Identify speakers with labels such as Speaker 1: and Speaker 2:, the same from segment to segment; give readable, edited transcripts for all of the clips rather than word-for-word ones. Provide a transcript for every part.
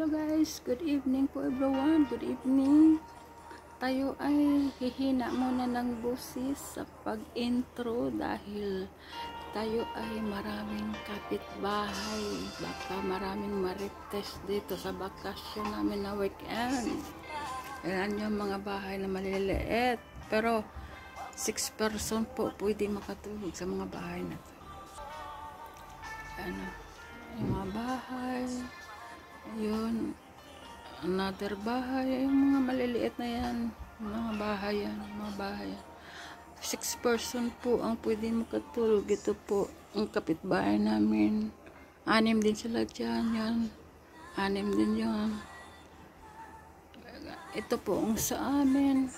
Speaker 1: Hello guys, good evening po everyone, good evening. Tayo ay hihina muna ng busis sa pag-intro dahil tayo ay maraming kapitbahay. Baka maraming marites dito sa bakasyon namin na weekend. Ayan yung mga bahay na maliliit. Pero 6 person po pwede makatulog sa mga bahay na to. Ano, yung mga bahay. Yun, another bahay, yung mga maliliit na yan, mga bahay yan, 6 person po ang pwede makatulog. Ito po ang kapitbahay namin, 6 din sila dyan, yan, 6 din yan. Ito po ang sa amin.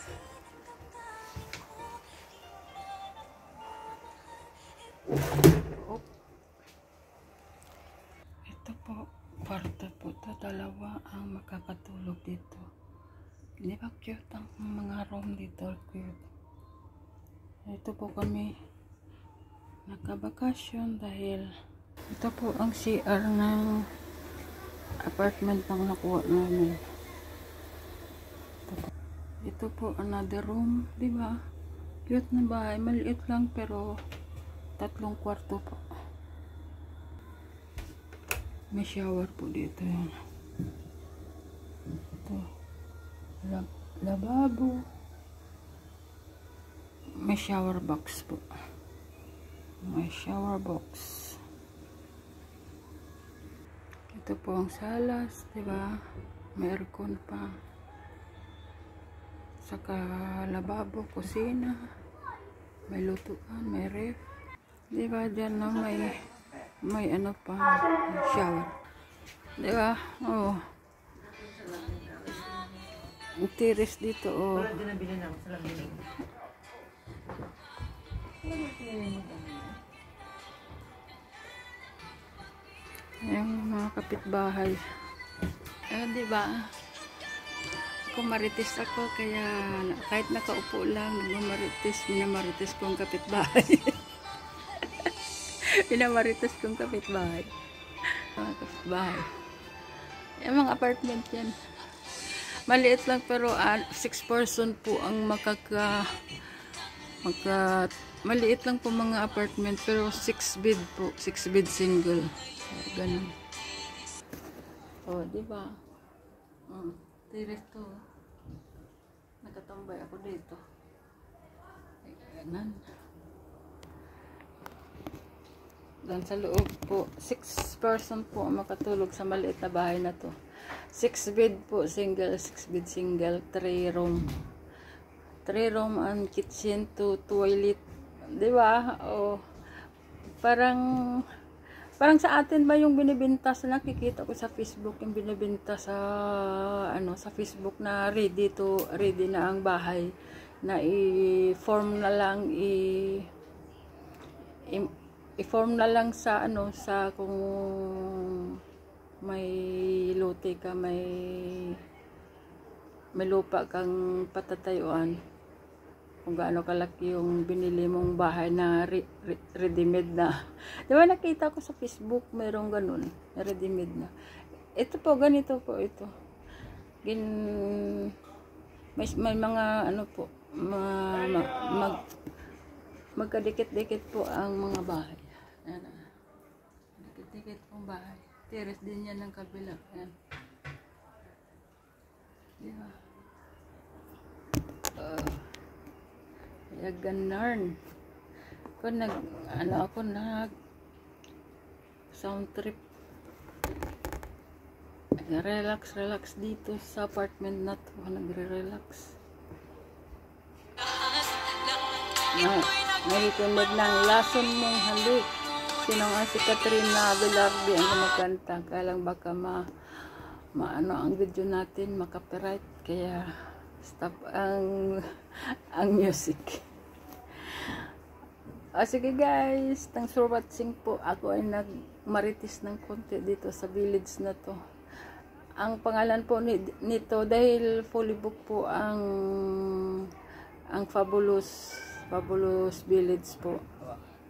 Speaker 1: Ito po, kwarto po ito, dalawa ang makakatulog dito. Di ba cute ang mga room dito, cute. Ito po kami nakabakasyon dahil ito po ang CR ng apartment ng nakuha namin. Ito po another room, di ba? Cute na bahay, maliit lang pero 3 kwarto po. May shower po dito yan. Ito. Lababo. May shower box po. May shower box. Ito po ang salas, diba? May aircon pa. Saka lababo, kusina. May lutuan, may ref. Diba dyan na may ano pa, shower. Diba? Oh. Ang tiris dito, oh. Yung mga kapitbahay. Diba? Kumaritis ako, kaya kahit nakaupo lang, minamaritis kong kapitbahay. Pinamarites kong kapitbahay. Mga kapitbahay. Yung mga apartment yan. Maliit lang pero 6 person po ang maliit lang po mga apartment pero 6 bed po. 6 bed single. So, ganun. O, diba? Tiris to. Nakatambay ako dito. Ganun. Dan sa loob po, 6 person po makatulog sa maliit na bahay na to. 6 bed po, single, 6 bed single, 3 room. 3 room and kitchen to toilet. Di ba? O, parang sa atin ba yung binibenta sa nakikita ko sa Facebook, yung binibenta sa sa Facebook na ready na ang bahay na i-form na lang i-form na lang sa sa kung may lote ka, may lupa kang patatayuan, kung gaano kalaki yung binili mong bahay na ready-made na. Di ba nakita ko sa Facebook, mayroong ganun, ready-made na. Ito po, ganito po ito. May mga po, magkadikit-dikit po ang mga bahay. Ayan. Dikit-dikit pong bahay. Terrace din yan ng kabila. Ayan. Diba? Kaya ganarn. Ako nag sound trip. Relax dito sa apartment na to. Nagre-relax. Nakikinig ng Lason Mong Halik. Sinong si Katrina Velarde ang kumakanta. Kaya lang baka ang video natin makapiright. Kaya stop ang music. Sige guys, thanks for watching po. Ako ay nagmaritis ng konti dito sa village na to. Ang pangalan po nito dahil fully book po ang Fabulous Village po.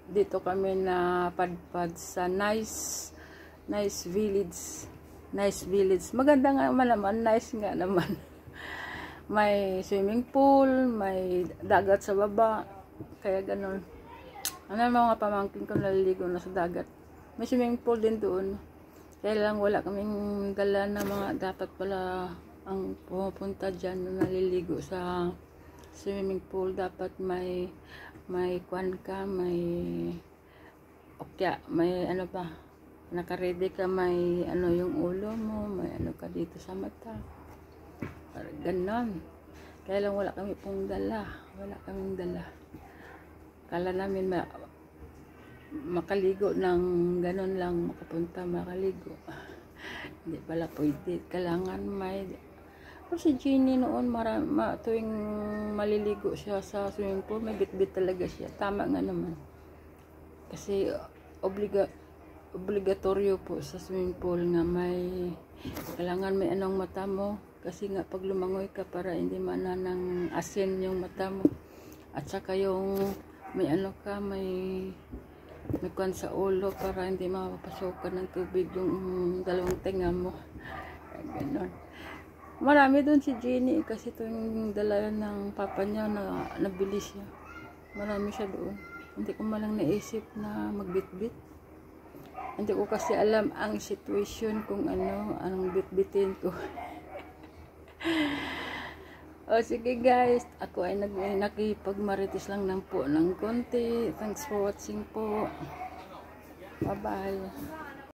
Speaker 1: Dito kami na padpad sa nice village Nice village. Maganda nga naman, nice nga naman. May swimming pool, may dagat sa baba. Kaya ganun. Ano mga pamangkin ko naliligo na sa dagat. May swimming pool din doon. Kaya lang wala kaming dala na mga dapat pala ang pumupunta dyan na naliligo sa swimming pool. Dapat may kwan ka, may okya, may ano pa, naka-ready ka, may ano yung ulo mo, may ano ka dito sa mata. Ganon. Kaya lang wala kami pong dala. Wala kaming dala. Kala namin makaligo ng ganon lang, makapunta makaligo. Hindi pala pwede. Kailangan may... Pero si Jeannie noon, tuwing maliligo siya sa swimming pool, may bit-bit talaga siya. Tama nga naman. Kasi obligatoryo po sa swimming pool nga may... Kailangan may anong mata mo. Kasi nga pag lumangoy ka para hindi mananang asin yung mata mo. At saka yung may ano ka, may kwan sa ulo para hindi mapapasokan ng tubig yung dalawang tenga mo. Ganon. Marami doon si Jeannie kasi ito yung dala ng papa niya na nabili siya. Marami siya doon. Hindi ko malang naisip na magbitbit. Hindi ko kasi alam ang situation kung ano ang bitbitin ko. O sige guys, ako ay nakipagmarites lang ng konti. Thanks for watching po. Bye bye.